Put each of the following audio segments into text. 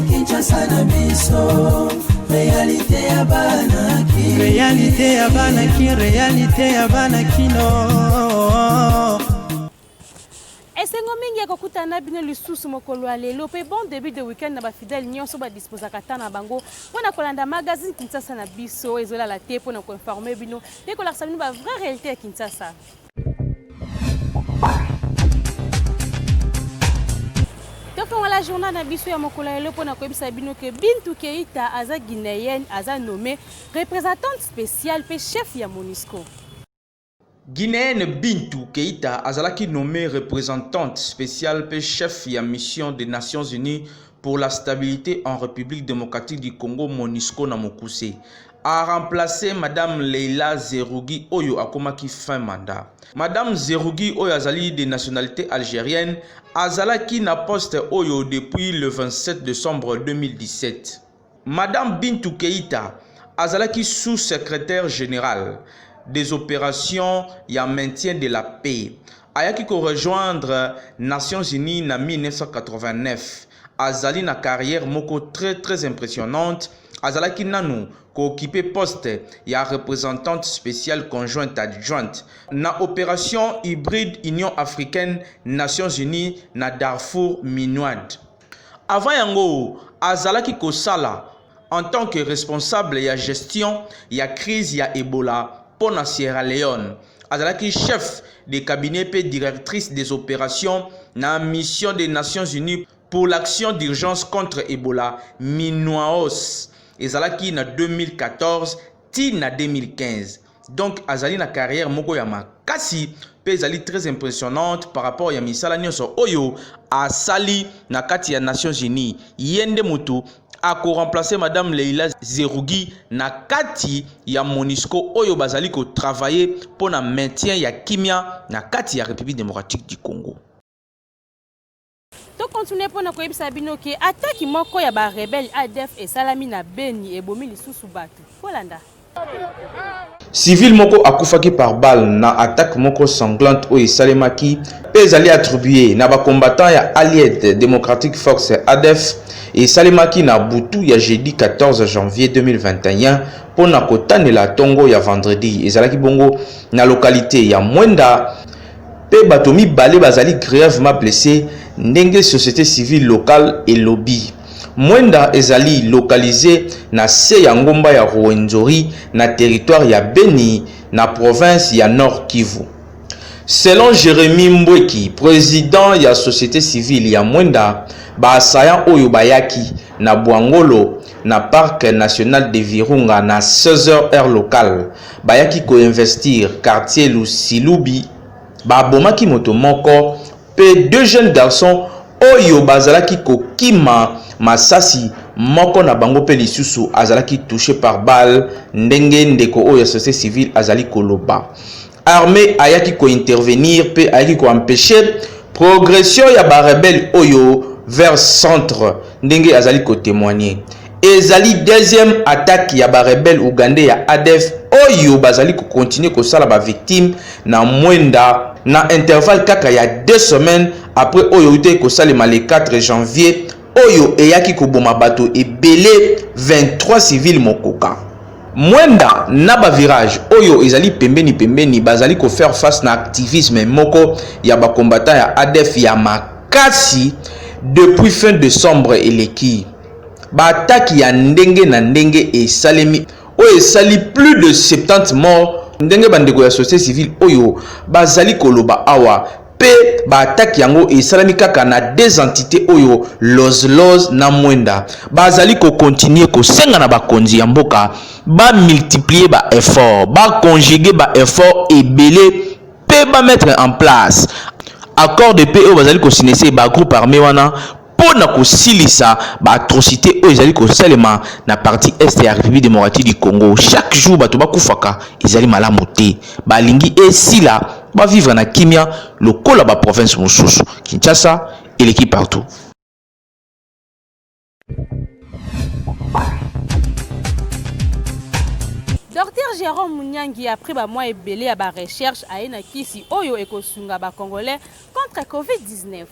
Kinshasa na biso, réalité ya banaki, réalité ya banaki, réalité ya banakino. Esengo mingi ya kokutana bino lisusu mokolo ya lelo pe bon début de week-end na ba fidèle nyonso ba disposa kata na bango pona kolanda magazine Kinshasa na biso ezola la te pona ko informer bino pe ko laksa bino ba vraie réalité ya Kinshasa. Dans la journée na biso ya mokolo ya lelo pona ko ebisa bino ke Bintou Keita aza guinéenne aza nommée représentante spéciale pe chef ya MONUSCO. Guinéenne Bintou Keita azalaki nommée représentante spéciale pe chef ya mission des Nations Unies pour la stabilité en République démocratique du Congo MONUSCO na Mokuse, a remplacé Madame Leila Zerougui Oyo akomaki fin mandat. Madame Zerougui Oyo azali de nationalité algérienne azalaki na poste Oyo depuis le 27 décembre 2017. Madame Bintou Keita azalaki sous-secrétaire général des opérations ya maintien de la paix. Ayaki ko rejoindre Nations Unies na 1989. Azali na carrière moko très impressionnante. Azalaki nanu ko occupé poste ya représentante spéciale conjointe adjointe na opération hybride Union africaine Nations Unies na Darfour Minuad. Avant yango azalaki ko sala en tant que responsable ya gestion ya crise ya Ebola pour la Sierra Leone. Azalaki chef de cabinet et directrice des opérations na mission des Nations Unies pour l'action d'urgence contre Ebola MINUAOS. Azalaki na 2014 ti na 2015. Donc azali na carrière moko ya makasi pe azali très impressionnante par rapport ya misala nyonso oyo asali na kati ya Nations Unies. Yende mutu a remplacé Madame Leila Zerougui na kati ya MONUSCO oyo bazali ko travailler pour na maintien ya kimia na kati ya République démocratique du Congo. To continuer pour na koyebisa bino ke attaque moko ya ba rebelle ADF et salami na Beni et bomi lisusu batu. Polanda. Civil moko akufaki par balle na attaque moko sanglante o esalemaki pe ezali attribué na ba combattant ya Allied Democratic Force ADF et salemaki na butu ya jeudi 14 janvier 2021 pour na kotanela tongo ya vendredi ezalaki bongo na localité ya Mwenda pe batomi balé bazali grièvement blessé ndenge société civile locale et lobby. Mwenda ezali localisé na se ya ngomba ya Rwenzori na territoire ya Beni na province ya Nord Kivu. Selon Jérémy Mbweki, président ya société civile ya Mwenda, ba assaillant oyo bayaki na Bwangolo na parc national de Virunga na 16h heure locale, bayaki ko investir quartier Lusilubi, ba bomaki moto moko pe deux jeunes garçons oyo bazalaki ko kima masasi moko na bango pe lisusu azalaki touché par balle ndenge ndeko oyo société civile azali koloba. Armée ayaki ko intervenir pe ayaki ko empêcher progression ya ba rebelle oyo vers centre ndenge azali ko témoigner. Ezali deuxième attaque ya ba rebelle ougandais ya ADF oyo bazali ko continuer ko sala ba victime na Mwenda na intervalle kaka ya 2 semaines après oyo ute ko salema le 4 janvier oyo eyaki ko boma bato ebele 23 civils mokoka. Mwenda na ba virage oyo ezali pembeni bazali ko faire face na activisme moko ya ba combattant ya ADF ya makasi depuis fin décembre eleki. Ba attaque ya ndenge na ndenge e salemi oyo sali plus de 70 morts ndenge bandeko ya société civile oyo bazali koloba awa pe ba attaque yango e salami kaka na des entités oyo Los na Mwenda bazali ko continuer ko senga na bakonzi ya mboka ba multiplier ba effort ba conjuguer ba effort ebele pe ba mettre en place accord de paix oyo bazali ko signer ba groupe armé wana pona ko silisa ba atrocité oyo ezali ko salema na partie est ya République démocratique du Congo. Chaque jour bato bakufaka ezali malamu te balingi esila ba vivre na kimia lokola ba province mosusu Kinshasa et l'équipe partout. Docteur Jérôme Mouniangi a pris mois ebele à ba recherche à na kisi oyo ekosunga ba congolais contre COVID-19.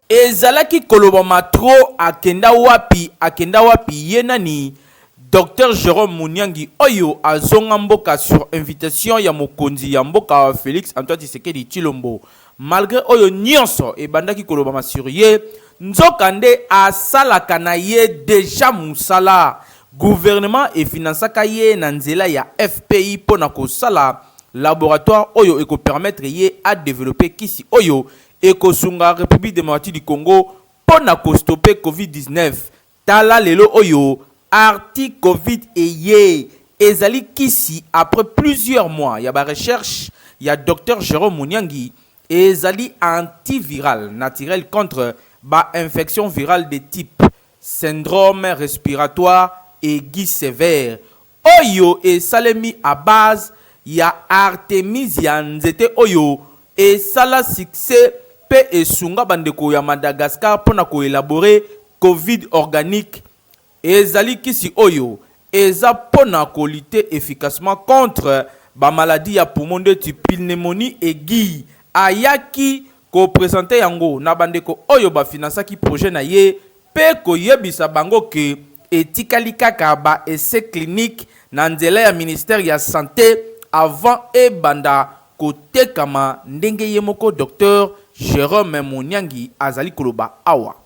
Ezalaki koloba matro akenda wapi yenani Docteur Jérôme Mouniangi oyo azonga mboka sur invitation ya mokonzi ya mboka Félix Antoine Tshisekedi Tshilombo. Malgré oyo nyonso ebandaki koloba masurie nzokande asalaka na ye déjà musala. Gouvernement et financaka ye na nzela ya FPI pona kosala laboratoire oyo eko permettre ye à développer kisi oyo eko sunga République démocratique du Congo pona ko stopper COVID-19. Tala lelo oyo arti COVID ye ezali kisi après plusieurs mois ya ba recherche ya Docteur Jérôme Mouniangi ezali antiviral naturel contre ba infection virale de type syndrome respiratoire aigu sévère oyo e salemi à base ya artemisia nzete oyo e sala succès pe esunga bandeko ya Madagascar pona ko élaborer COVID organique ezali kisi oyo eza pona ko lutter efficacement contre ba maladie ya poumon de type pneumonie aiguë ayaki ko présenter yango na bandeko oyo ba financaki projet na ye pe ko yebisa bango ke etikali kaka ba essai clinique na nzela ya ministère ya santé avant e banda kotekama ndenge ye moko Docteur Jérôme Mouniangi azali koloba awa.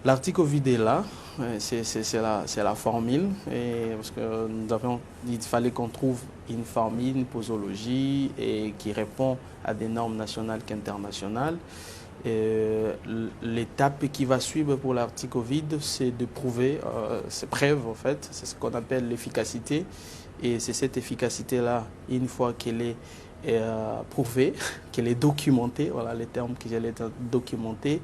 L'article Covid est là, c'est la formule, parce que il fallait qu'on trouve une formule, une posologie et qui répond à des normes nationales qu'internationales. L'étape qui va suivre pour l'article Covid, c'est de prouver, c'est preuve en fait, c'est ce qu'on appelle l'efficacité. Et c'est cette efficacité-là, une fois qu'elle est prouvée, qu'elle est documentée, voilà les termes que j'allais documenter,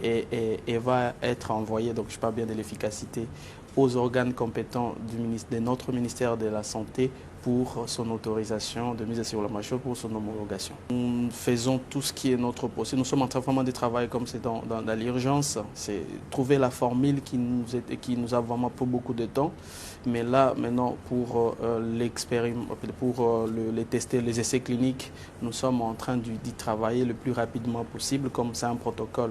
et va être envoyée, donc je parle bien de l'efficacité, aux organes compétents de notre ministère de la Santé pour son autorisation de mise sur le marché, pour son homologation. Nous faisons tout ce qui est notre possible. Nous sommes en train vraiment de travailler comme c'est dans l'urgence. C'est trouver la formule qui nous a vraiment pris beaucoup de temps. Mais là, maintenant, pour les tester, les essais cliniques, nous sommes en train d'y travailler le plus rapidement possible, comme c'est un protocole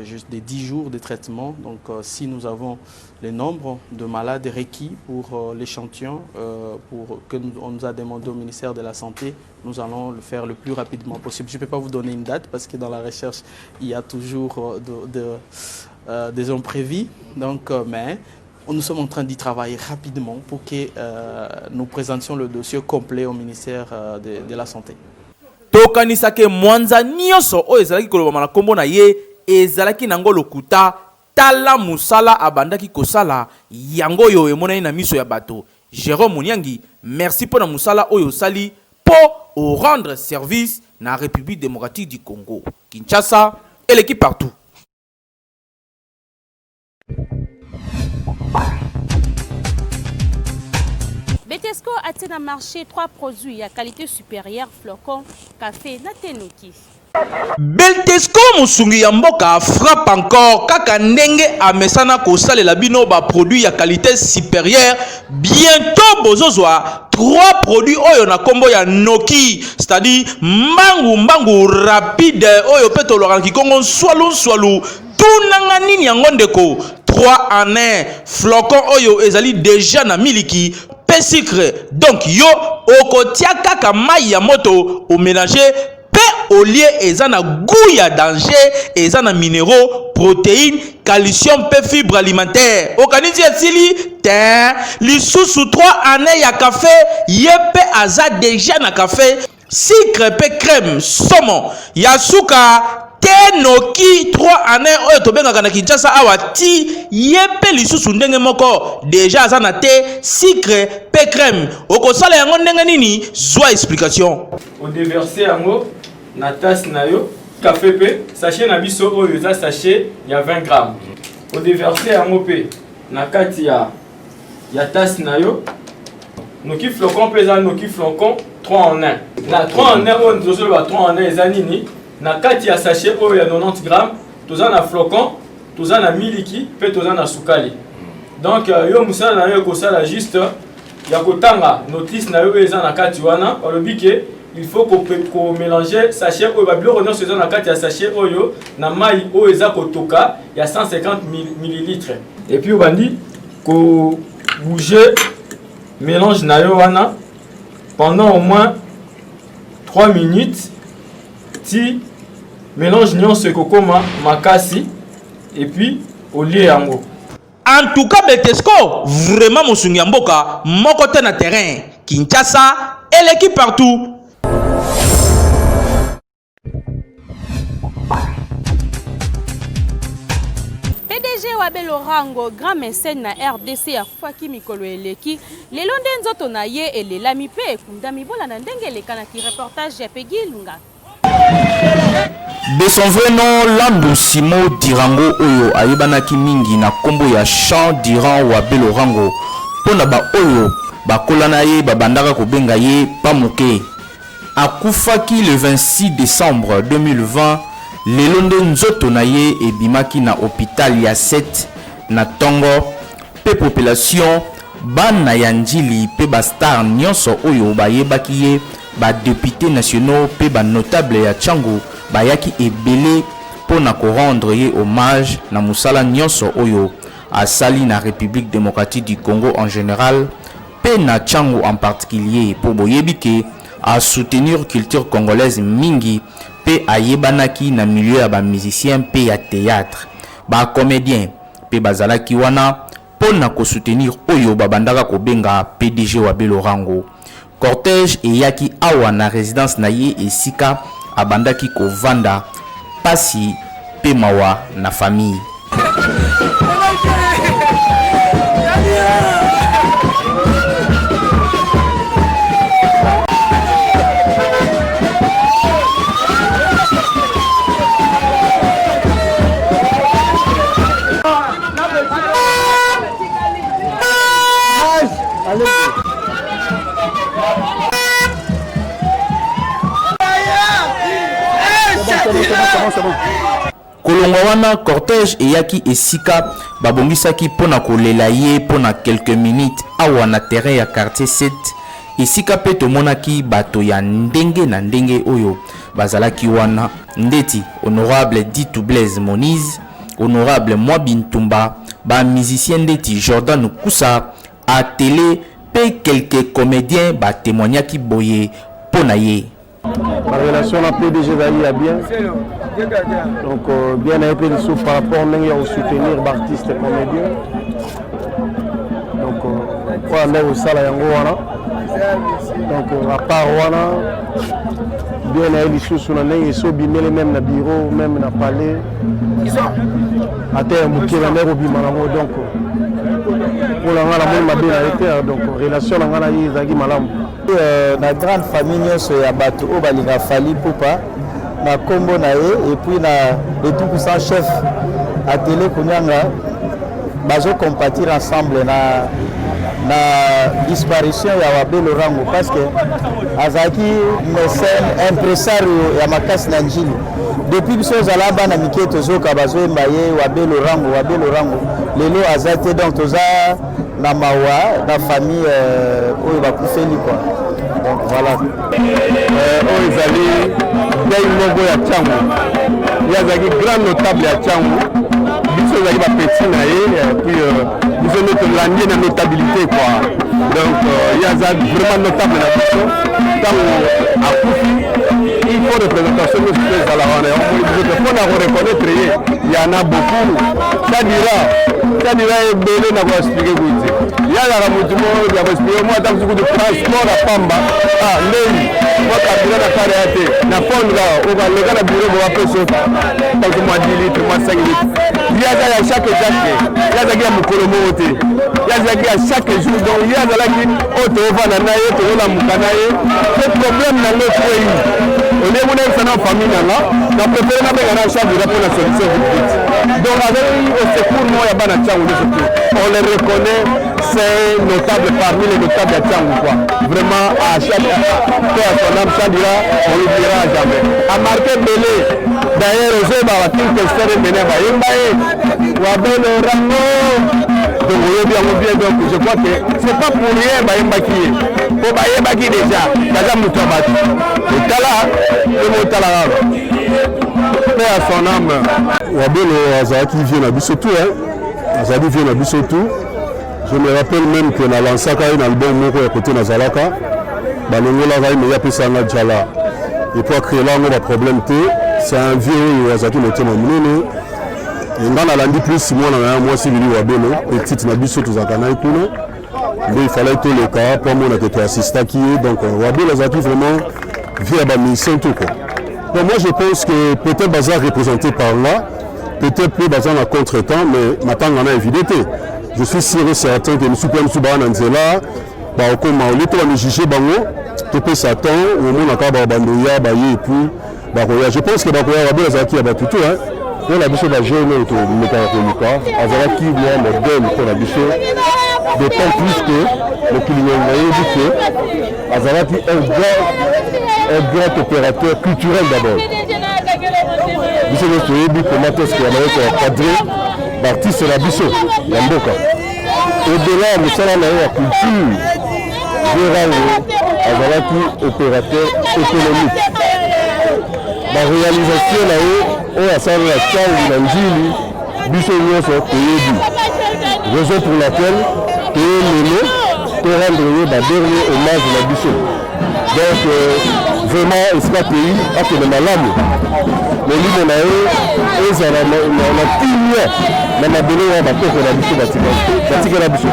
juste de 10 jours de traitement. Donc, si nous avons les nombres de malades requis pour l'échantillon, que on nous a demandé au ministère de la Santé, nous allons le faire le plus rapidement possible. Je ne peux pas vous donner une date parce que dans la recherche, il y a toujours des imprévus. Donc, mais nous sommes en train d'y travailler rapidement pour que nous présentions le dossier complet au ministère de la Santé. Tokanisake mwanza nyonso o ezalaki koloba na kombo na ye ezalaki nango lokuta tala musala abandaki kosala yango yo emona na miso ya bato. Jérôme Mouniangi, merci pour la musala oyo sali pour rendre service na République démocratique du Congo. Kinshasa et l'équipe partout. Betesco a dans marché 3 produits à qualité supérieure, flocons, café, natenoki. Beltesco musungi ya mboka frappe encore kaka ndenge amesana kosalela bino ba produit ya qualité supérieure. Bientôt bozozwa 3 produits oyo na kombo ya Noki, c'est-à-dire mbangu rapide oyo peto lorangi kongo swalou tunanga nini yango ndeko 3 en 1 flocon oyo ezali déjà na miliki pe sucre. Donc yo okotia kaka mai ya moto au mélanger au lieu ezana goût ya danger ezana minéraux, protéines, calcium pe fibres alimentaires. Okanisi esili te lisusu 3 années ya café yepe aza déjà na café sucre pe crème saumon ya suka te Noki 3 années oyo tobengaka na Kinshasa awa ti yepe lisusu ndenge moko déjà aza na te sucre pe crème. Okosala yango ndenge nini zwa explication. On déverser yango na tasse na yo café pe sachet na biso oyo za sachet ya 20 grammes. On déverser yango pe na kati ya tasse na yo Noki flocon pe za Noki flocon 3 en 1. Na 3 en 1 on dozo ba 3 en 1 eza nini na kati ya sachet oyo ya 90 grammes toza na flocon toza na miliki pe toza na sukali. Donc yo musala na yo ko sala juste ya kotanga notice na yo eza na kati wana olobi ke il faut ko mélanger sachet oyo ba biloko nyonso eza na kati ya sachet oyo na mai oyo eza kotoka ya 150 ml et puis obandi ko bouger mélange na yo wana pendant au moins 3 minutes ti mélange nyonso ekokoma makasi et puis olie yango. En tout cas, Betesco, vraiment Mosungi Mboka, mon côté na terrain, Kinshasa et l'équipe partout. PDG Wabel Orango, grand mécène na RDC akufaki mikolo eleki, lelo nde nzoto na ye elelami pe ekundami bola na ndenge elekanaki reportage ya Peggy Lunga. De son vrai nom, Landou Simo Dirango Oyo ayebanaki mingi na kombo ya Jean Diran Wabel Orango. Pona ba Oyo, ba kolana ye babandaka kobenga ye pamuke. Akufaki le 26 décembre 2020, lelonde nzoto na ye ebimaki na hôpital ya 7 na Tongo. Pe population bana ya njili pe ba star nyonso oyo bayebaki ye ba députés nationaux pe ba notable ya Tchango bayaki ebele pona ko rendre ye hommage na musala nyonso oyo asali na République démocratique du Congo en général pe na Tchango en particulier pour boyebike à soutenir culture congolaise mingi pe ayebanaki na milieu ya ba musicien pe ya théâtre ba comédien pe bazalaki wana pona ko soutenir oyo babandaka kobenga PDG Wabel Orango. Cortège eyaki awa na résidence na ye esika abandaki kovanda pasi pe mawa na famille. Kolongwa wana cortège eyaki esika babongisaki pona kolela ye pona quelques minutes awa na terrain ya quartier 7 esika pe tomonaki bato ya ndenge na ndenge oyo bazalaki wana ndeti honorable Ditu Blaise Moniz, honorable Mwabi Ntumba, ba musicien ndeti Jordan Kusa à télé pe quelques comédiens ba témoignaki boye pona ye. La relation à PDG va bien. Donc bien un peu de souffle par rapport au soutenir d'artistes et comédiens. Donc on aller au salle yango. Donc à part wana bien aller sous sur et so bimele même na bureau même na palais. À terre mukira mero bimanamo donc pour la ngala mo mabé na été donc relation na ngala yi zaki malamu. Na grande famille nyonso ya bato o balinga fali pupa na kombo na ye et puis na le tout puissant chef à télé kunyanga bazo compatir ensemble na disparition ya Wabel Orango parce que azaki mécène impresario ya makasi na njili depuis biso zalaba na miketo zoka bazo embaye Wabel Orango lelo azate donc toza na mawa na famille oyo bakufeli quoi. Donc voilà. Oyo ezali yai moko ya Tchango. Yazaki grand notable ya Tchango. Biso ezali ba petit na ye puis biso notre langue na notabilité quoi. Donc yazaki vraiment notable na biso. Tango akufi il faut représentation de ce à la wana. On peut reconnaître il y en a beaucoup. Ça dira ebele na ko expliquer kuti. Yala la mutu mo ya ko expliquer moi tant que de transport à Pamba. Ah ndeni moi kabila na kare yate na fondra o ba le kana bureau ba peso. Tant que moi 10 litres moi 5 litres. Yaza ya chaque jour. Yaza ki mukolo mote. Yaza ki à chaque jour donc yaza la ki o to va na ye to na mukana ye. Ce problème na notre pays. On est venu faire une famille là. Na préféré na be na chambre pour la solution vite. Donc avec au secours moi ya bana Tchango de secours. On les reconnaît, c'est notable parmi les notables de Tchango quoi. Vraiment à chaque fois son âme Chandira, on l'oubliera jamais. À marquer Belé, d'ailleurs aux œuvres à la King Tester et Beneva, Wabel Orango, Donc bien, donc je crois que c'est pas pour rien Bayembaki. Pour Bayembaki déjà, Kaza Moutabati. Et Tala, le Motala. Paix à son âme. Wabelo Azaki vient à Bissotou, Azaki vient à Bissotou. Je me rappelle même que dans l'ancien un album moko à côté de Zalaka, Balongola va y mettre Sanga Djala. Et pour créer là, on a un problème. C'est un vieux Azaki Moté Mamouné. Et dans la landi plus, moi, on a un mois civil Wabelo, petite Nabiso tout Zakana et tout. Mais il fallait tout le cas pour moi, on a été assistant qui est. Donc, Wabelo Azaki vraiment vient à mission tout quoi. Donc, moi, je pense que peut-être Bazar représenté par là, peut-être plus Bazar en contre-temps, mais maintenant, on a évidité. Je suis sûr et certain que nous sommes Souban Anzela, comme on est jugé Bango, tu peux s'attendre, au moins on a Bandoya, Baye et puis Bakoya. Je pense que Bakoya va bien Azaki à Batutu. On a besoin d'un jeune autour de Mécanique, Azaki vient modèle pour la biche, d'autant plus que le Kilingen dit que Azaki est un grand opérateur culturel d'abord. Vous savez, comment est-ce qu'il y a cadré l'artiste la biche, Yamboka. Au-delà de ça, la culture, Azaki opérateur économique. La réalisation là-haut, on a ça la Tchao de l'Angili, Bissonion sont payés. Raison pour laquelle payer le nom pour rendre le dernier hommage à la Bisson. Donc, vraiment, il sera payé à que le malade. Mais lui, on a eu, on a tout mieux. On a donné un bateau pour la Bisson.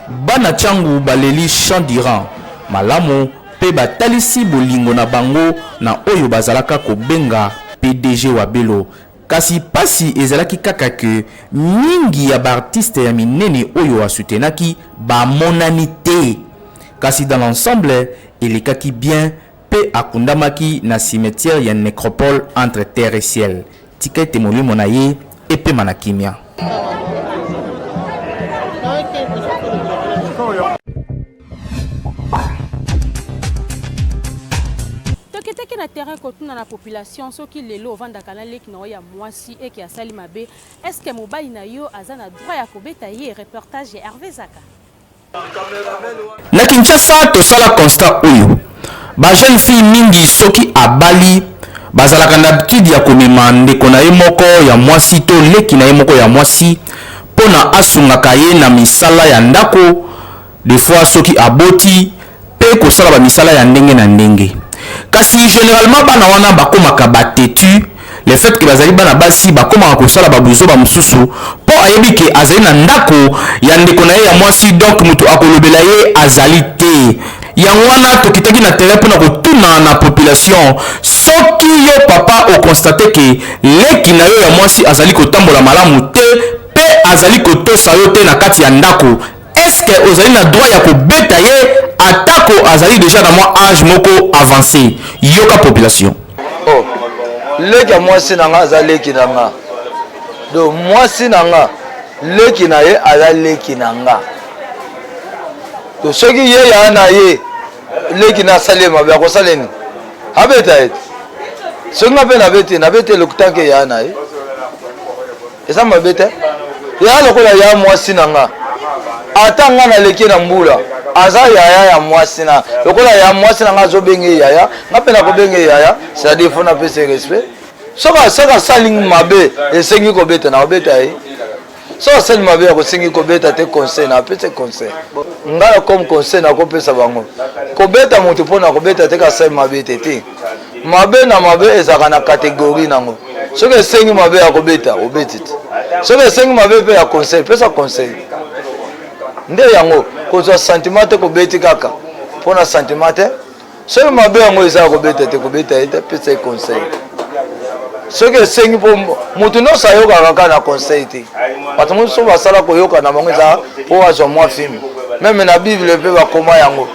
Bana Tchangu Baleli Chandiran, Malamo. Pe batalisi bolingo na bango na oyo bazalaka kobenga PDG Wabelo. Kasi pasi ezalaki kaka ke mingi ya baartiste ya minene oyo asutenaki ba monanité. Kasi dans l'ensemble, elekaki bien pe akundamaki na cimetière ya nécropole entre terre et ciel. Tika ete molimo na ye epe manakimia. Na terrain kotuna na population soki lelo vanda kana leki na ya mwasi et ki asali mabe est-ce que mobali na yo azana droit ya kobeta ye reportage ya Hervé Zaka. Na Kinshasa to sala constat oyo ba jeune fille mingi soki abali bazalaka na habitude ya komema ndeko na ye moko ya mwasi to leki na ye moko ya mwasi pona asungaka ye na misala ya ndako des fois soki aboti pe kosala ba misala ya ndenge na ndenge. Kasi généralement bana wana bakomaka batetu le fait que bazali bana basi bakomaka kosala babuzo ba mususu po ayebi ke azali na ndako ya ndeko na ye ya mwasi donc mutu akolobela ye azali te. Yango wana tokitaki na terrain pona kotuna na population soki yo papa o constate ke leki na yo ya mwasi azali kotambola malamu te pe azali kotosa yo te na kati ya ndako. Est-ce que ozali na droit ya kobeta ye atako azali déjà dans mon âge moko avancé yoka population? Oh, leki ya mwasi nanga azali leki nanga. Donc mwasi nanga leki na ye azali leki nanga. Donc soki ye ya na ye leki na salema ba ko saleni. Abeta et. Soki na bete lokutanke ya na ye. Esa mabete. Ya lokola ya mwasi nanga. Atanga na leki na mbula aza yaya ya mwasi na lokola ya mwasi na ngazo benge yaya ngapena ko benge yaya ça défaut na pese respect soka saling mabe esengi ko beta na obeta yi soka saling mabe ko sengi ko beta te conseil na pese conseil ngala comme conseil na ko pesa bango ko beta mutu pona ko beta te ka saling mabe te mabe na mabe ezaka na catégorie nango soka sengi mabe ya ko beta obeti soka sengi mabe pe ya conseil pesa conseil nde yango kozwa sentiment te kobeti kaka pona sentiment te soki mabe yango eza kobeta te kobeta ete pesa conseil soki esengi mpo motu nyonso ayokaka kaka na conseil te bato mosusu basala koyoka na bango eza mpo azwa mwa filme meme na bible mpe bakoma yango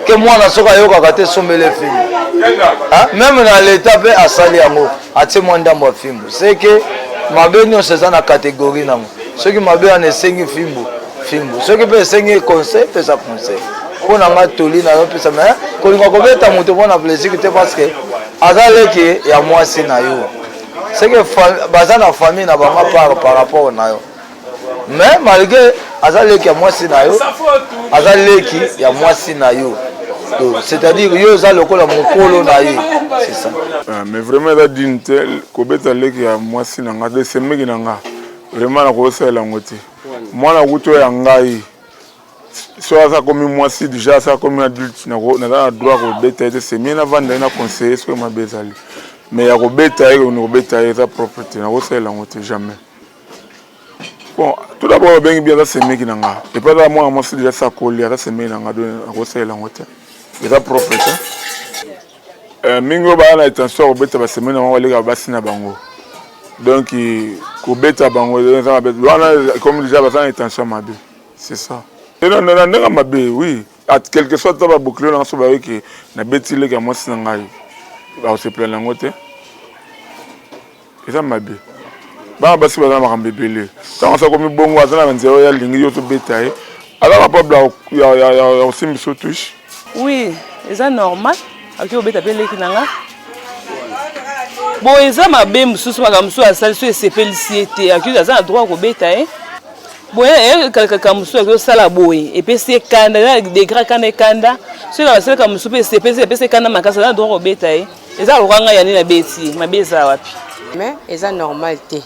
ke mwana soki ayokaka te sombele filme meme na leta mpe asali yango atie mwa ndambo ya fimbu seke mabe nyonso eza na kategori nango soki mabe wana esengi fimbu soki mpe esengi conseil pesa conseil mpo na nga toli nayo pesa me kolinga kobeta moto mpo na plaisir te parce que aza leki ya mwasi na yo seke baza na famille na bango par rapport na yo mais malgré aza leki ya mwasi na yo aza leki ya mwasi na yo, c'est-à-dire yo za lokola mokolo na ye, c'est ça. Mais vraiment eza dine te kobeta leki ya mwasi na nga te semeki na nga vraiment nakosalela yango te. Mwana kutu ya ngai so aza komi mwasi déjà aza komi adulte naza na droit kobeta ye te, semie navanda ye na conseiller soki mabe ezali, mais ya kobeta ye kobeta ye eza propre te, nakosalela yango te jamais. Bon, tout d'abord bengi bien aza semeki na nga et puis aza mwana mwasi déjà sakoli aza semeki na nga do nakosalela yango te, eza propre te. Mingi oyo baya na intention ya kobeta basemeki na bango baleka basi na bango, donc kobeta bango wana comme déjà baza na intention mabe, c'est ça. Ndenge mabe, oui, quelque soit ta baboucler na so bawe ke na beti leki ya mwasi na ngai bakose plaindre yango te, eza mabe. Bana basi baza na makambo ebele ntango asa komi bongo aza na banzela oyo alingi yo tobeta ye aza capable ya kosimbisa otushe. Oui, eza normal akoki kobeta mpe leki na nga. Bon, eza mabe mosusu makambo mosusu asali so esepelisi ye te akoki aza na droit kobeta ye. Bon, kaka mosusu akoki osala boye epesi ekanda degra kanda ekanda soki basalaka mosusu mpe esepelisi epesi ekanda makasi aza na droit kobeta ye. Eza lokola ngai ya nini na beti mabe eza wapi? Mais eza normal te.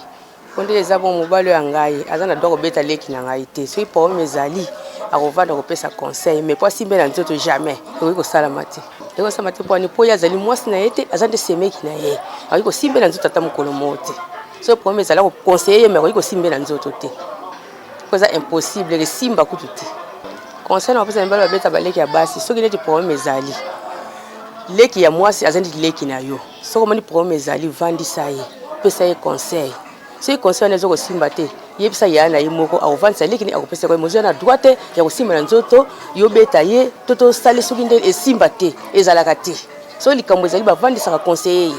Kondi eza bon mobali ya ngai aza na droit kobeta leki na ngai te. Soki problème ezali akovanda kopesa conseil, mais po simbe na nzoto jamais ekoki kosalama te. Ekosama te poni po yazali mwasi na ye te aza nde semeki na ye akoki kosimbe na nzoto ata mokolo moko te. Soki problème ezali koconseiller ye mais akoki kosimbe na nzoto te. Eza impossible resimba kutu te. Conseil na kopesa mibali babeta baleki ya basi soki neti problème ezali leki ya mwasi aza nde leki na yo, soki omoni problème ezali vandisa ye pesa ye conseil. Soki conseil wana ezo kosimba te yebisa ya na ye moko akovandisa leki ni akopesa ye mozo na droite ya kosimba na nzoto yobeta ye toto sali soki nde esimba te ezalaka te. Soki likambo ezali bavandisaka conseiller ye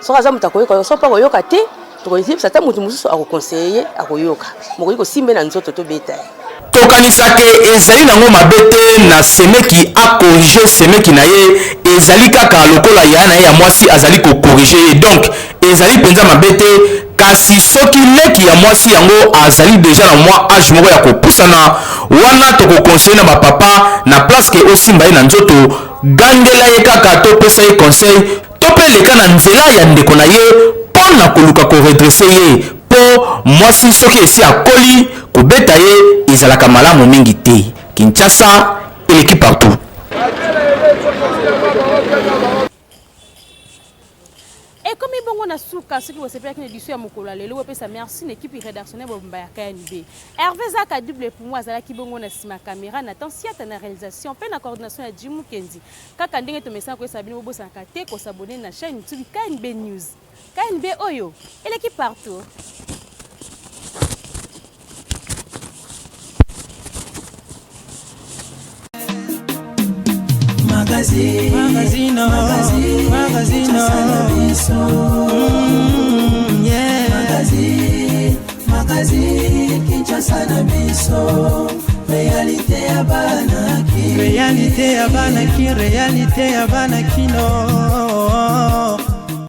soki aza moto akoyoka so mpa koyoka te tokoyebisa ata moto mosusu akoconseiller ye akoyoka mokoki kosimbe na nzoto tobeta ye. Tokanisa ke ezali nango mabe te na semeki akorige semeki na ye ezali kaka lokola ya na ye ya mwasi azali kokorige ye, donc ezali mpenza mabe te. Kasi soki leki ya mwasi yango azali deja na mwa age moko ya kopusana wana tokokonseille na bapapa na place ke osimba ye na nzoto gandela ye kaka topesa ye conseil to mpe leka na nzela ya ndeko na ye mpo na koluka koredresse ye mpo mwasi soki esi akoli kobeta ye ezalaka malamu mingi te. Kinshasa eleki partout. Et comme il bon on a souka ce qui vous sepia qui édition ya mokolo lelo opesa merci l'équipe rédactionnelle bomba ya KNB. Hervé Zaka double pour moi azala ki bongo na sima caméra na tensiata na réalisation pe na coordination ya Jim Kenzi. Kaka ndenge to message ko sabini bobo sankate ko s'abonner na chaîne YouTube KNB News. KNB Oyo et l'équipe partout. Magazino Magazine Kinshasa na biso réalité ya banaki réalité ya banaki kino